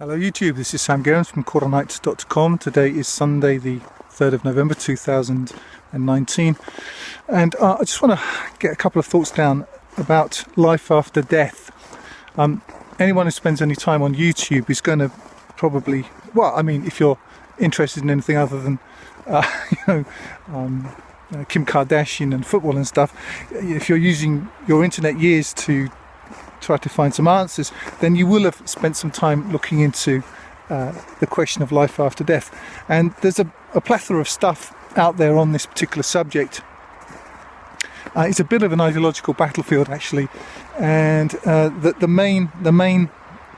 Hello YouTube, this is Sam Gerrans from muqaṭṭaʿāt.com. Today is Sunday the 3rd of November 2019 and I just want to get a couple of thoughts down about life after death. Anyone who spends any time on YouTube is going to probably, well, I mean, if you're interested in anything other than Kim Kardashian and football and stuff, if you're using your internet years to try to find some answers, then you will have spent some time looking into the question of life after death. And there's a plethora of stuff out there on this particular subject. It's a bit of an ideological battlefield actually, and the main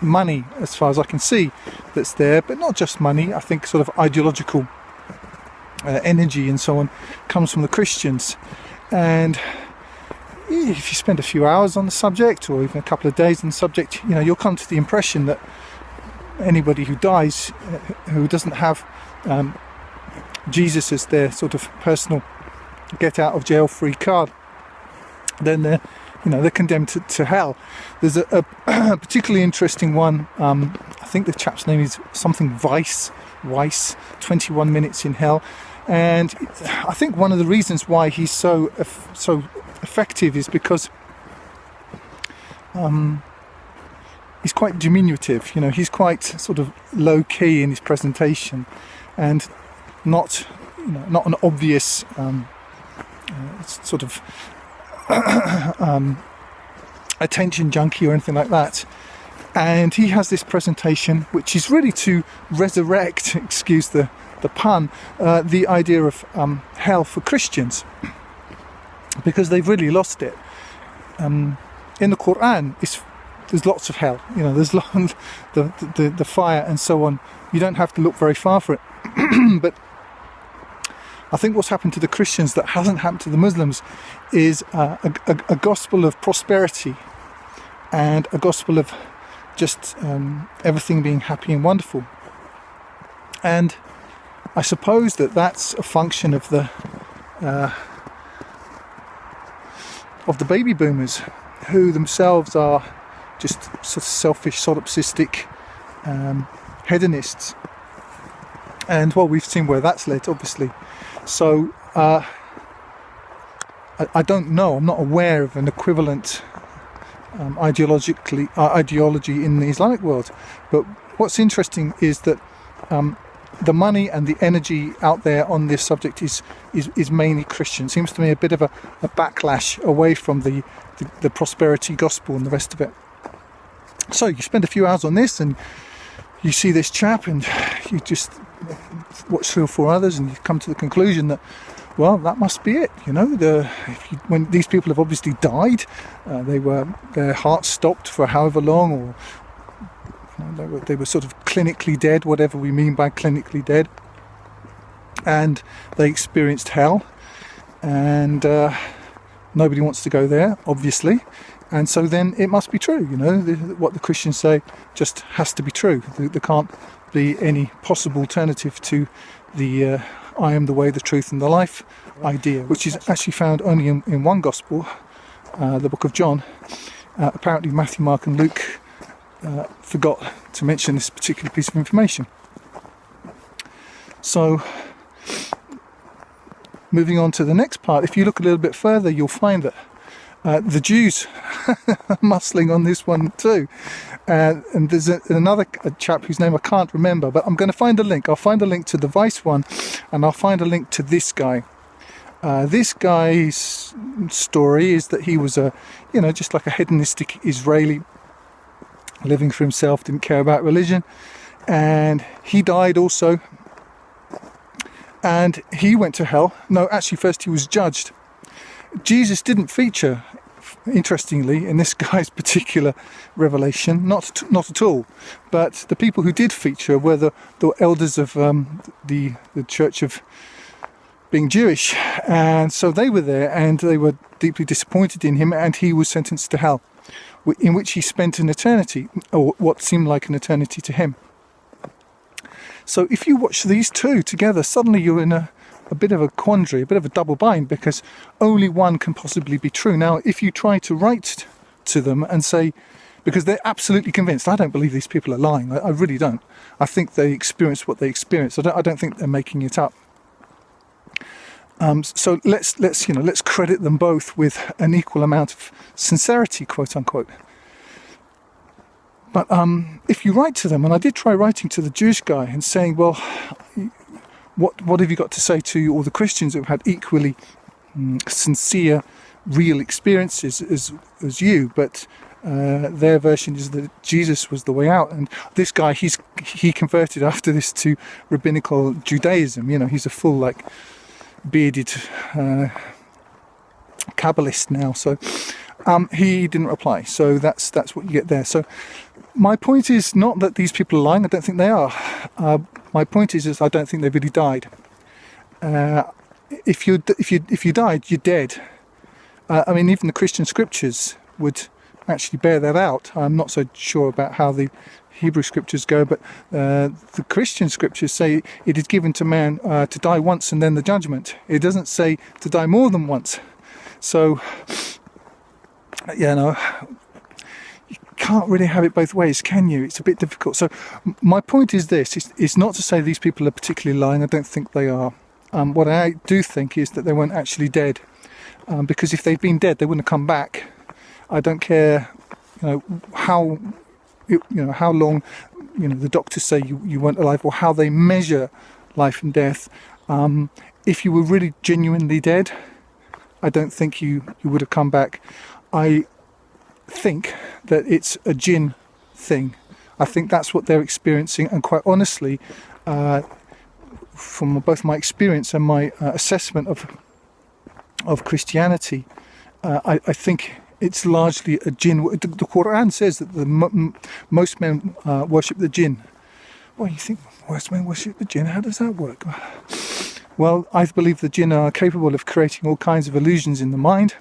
money, as far as I can see, that's there, but not just money, I think sort of ideological energy and so on, comes from the Christians. And if you spend a few hours on the subject, or even a couple of days on the subject, you'll come to the impression that anybody who dies, who doesn't have Jesus as their sort of personal get out of jail free card, then they're condemned to hell. There's a particularly interesting one. I think the chap's name is something Weiss, 21 Minutes in Hell. And I think one of the reasons why he's so effective is because he's quite diminutive. He's quite sort of low key in his presentation, and not an obvious sort of attention junkie or anything like that. And he has this presentation which is really to resurrect, excuse the pun, the idea of hell for Christians, because they've really lost it. In the Quran, there's lots of hell. There's the fire and so on. You don't have to look very far for it. But I think what's happened to the Christians that hasn't happened to the Muslims is a gospel of prosperity and a gospel of just everything being happy and wonderful. And I suppose that's a function of the baby boomers, who themselves are just sort of selfish, solipsistic hedonists. And well, we've seen where that's led, obviously. So I don't know, I'm not aware of an equivalent ideology in the Islamic world. But what's interesting is that the money and the energy out there on this subject is mainly Christian. Seems to me a bit of a backlash away from the prosperity gospel and the rest of it. So you spend a few hours on this and you see this chap and you just watch 3 or 4 others and you come to the conclusion that, well, that must be it. When these people have obviously died, their hearts stopped for however long, or they were sort of clinically dead, whatever we mean by clinically dead, and they experienced hell, and nobody wants to go there, obviously, and so then it must be true. What the Christians say just has to be true. There can't be any possible alternative to the I am the way, the truth and the life idea, which is actually found only in one gospel, the book of John. Apparently Matthew, Mark and Luke forgot to mention this particular piece of information. So moving on to the next part, if you look a little bit further, you'll find that the Jews are muscling on this one too. And there's another chap whose name I can't remember, but I'm going to find a link. I'll find a link to the Vice one, and I'll find a link to this guy. This guy's story is that he was just like a hedonistic Israeli, living for himself, didn't care about religion, and he died also, and he went to hell. No, actually first he was judged. Jesus didn't feature, interestingly, in this guy's particular revelation, not at all. But the people who did feature were the elders of the Church of being Jewish, and so they were there, and they were deeply disappointed in him, and he was sentenced to hell, in which he spent an eternity, or what seemed like an eternity to him. So if you watch these two together, suddenly you're in a bit of a quandary, a bit of a double bind, because only one can possibly be true. Now, if you try to write to them and say, because they're absolutely convinced. I don't believe these people are lying. I really don't. I think they experience what they experience. I don't think they're making it up. So let's credit them both with an equal amount of sincerity, quote unquote. But if you write to them, and I did try writing to the Jewish guy and saying, well, what have you got to say to all the Christians who have had equally sincere, real experiences as you, but their version is that Jesus was the way out. And this guy, he converted after this to rabbinical Judaism. He's a full bearded Kabbalist now. So he didn't reply. So that's what you get there. So my point is not that these people are lying. I don't think they are. My point is I don't think they really died. If you died, you're dead. Even the Christian scriptures would actually bear that out. I'm not so sure about how the Hebrew scriptures go, but the Christian scriptures say it is given to man to die once and then the judgment. It doesn't say to die more than once. So, you can't really have it both ways, can you? It's a bit difficult. So my point is this. It's not to say these people are particularly lying. I don't think they are. What I do think is that they weren't actually dead. Because if they'd been dead, they wouldn't have come back. I don't care, how long, the doctors say you weren't alive, or how they measure life and death. If you were really genuinely dead, I don't think you would have come back. I think that it's a jinn thing. I think that's what they're experiencing, and quite honestly, from both my experience and my assessment of Christianity, I think it's largely a jinn. The Quran says that most men worship the jinn. Well, you think most men worship the jinn? How does that work? Well, I believe the jinn are capable of creating all kinds of illusions in the mind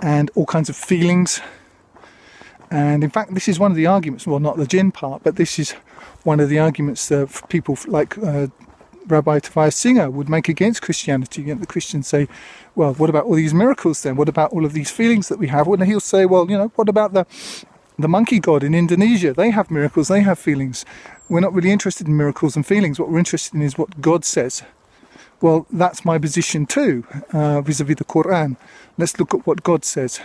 and all kinds of feelings. And in fact, this is one of the arguments, well, not the jinn part, but this is one of the arguments that people like Rabbi Tobias Singer would make against Christianity. And the Christians say, well, what about all these miracles then? What about all of these feelings that we have? And he'll say, well, what about the monkey god in Indonesia? They have miracles, they have feelings. We're not really interested in miracles and feelings. What we're interested in is what God says. Well, that's my position too, vis-a-vis the Quran. Let's look at what God says.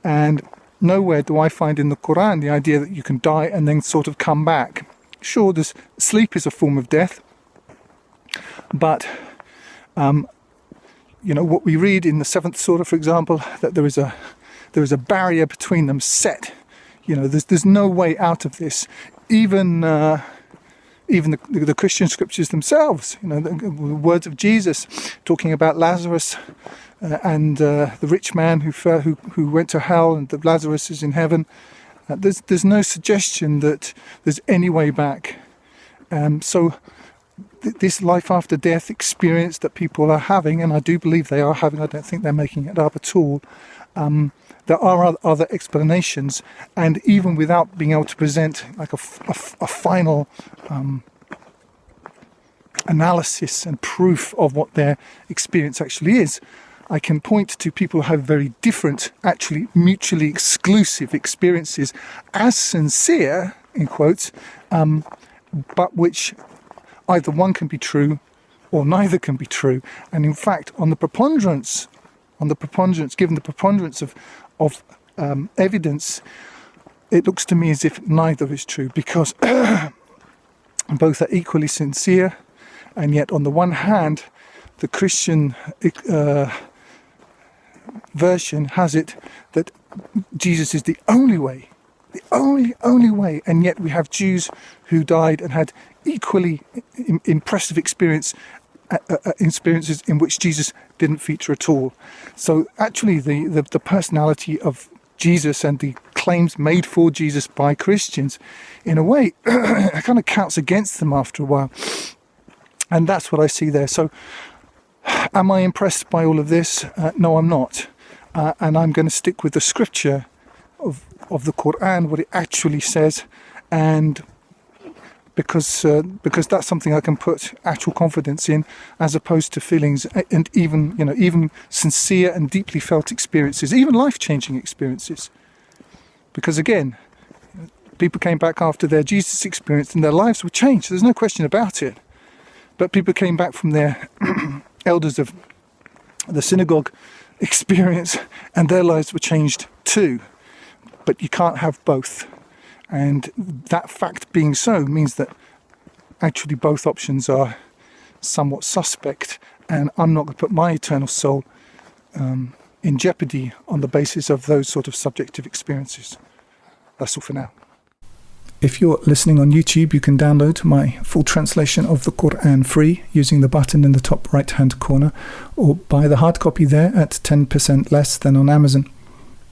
And nowhere do I find in the Quran the idea that you can die and then sort of come back. Sure, sleep is a form of death. But, what we read in the 7th surah, for example, that there is a barrier between them set. There's no way out of this. Even the Christian scriptures themselves, the words of Jesus talking about Lazarus and the rich man who went to hell, and that Lazarus is in heaven. There's no suggestion that there's any way back. This life after death experience that people are having, and I do believe they are having, I don't think they're making it up at all, there are other explanations, and even without being able to present like a final analysis and proof of what their experience actually is, I can point to people who have very different, actually mutually exclusive experiences, as sincere, in quotes, but which either one can be true or neither can be true. And in fact, given the preponderance of evidence, it looks to me as if neither is true, because both are equally sincere, and yet on the one hand, the Christian version has it that Jesus is the only way, and yet we have Jews who died and had equally impressive experiences in which Jesus didn't feature at all. So actually the personality of Jesus and the claims made for Jesus by Christians, in a way, kind of counts against them after a while. And that's what I see there. So am I impressed by all of this? No, I'm not. And I'm going to stick with the scripture of the Quran, what it actually says, and because that's something I can put actual confidence in, as opposed to feelings and even sincere and deeply felt experiences, even life-changing experiences. Because again, people came back after their Jesus experience and their lives were changed. There's no question about it. But people came back from their elders of the synagogue experience and their lives were changed too. But you can't have both. And that fact being so means that actually both options are somewhat suspect, and I'm not going to put my eternal soul in jeopardy on the basis of those sort of subjective experiences. That's all for now. If you're listening on YouTube, you can download my full translation of the Quran free using the button in the top right hand corner, or buy the hard copy there at 10% less than on Amazon.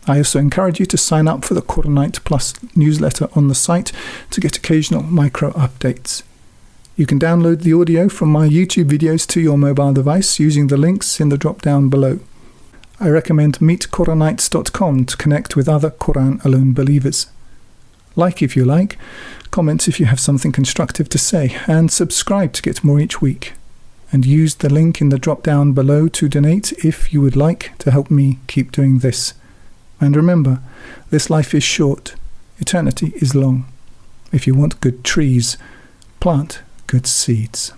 I also encourage you to sign up for the Qur'anite Plus newsletter on the site to get occasional micro updates. You can download the audio from my YouTube videos to your mobile device using the links in the drop down below. I recommend meetquranites.com to connect with other Quran alone believers. Like if you like, comment if you have something constructive to say, and subscribe to get more each week. And use the link in the drop down below to donate if you would like to help me keep doing this. And remember, this life is short, eternity is long. If you want good trees, plant good seeds.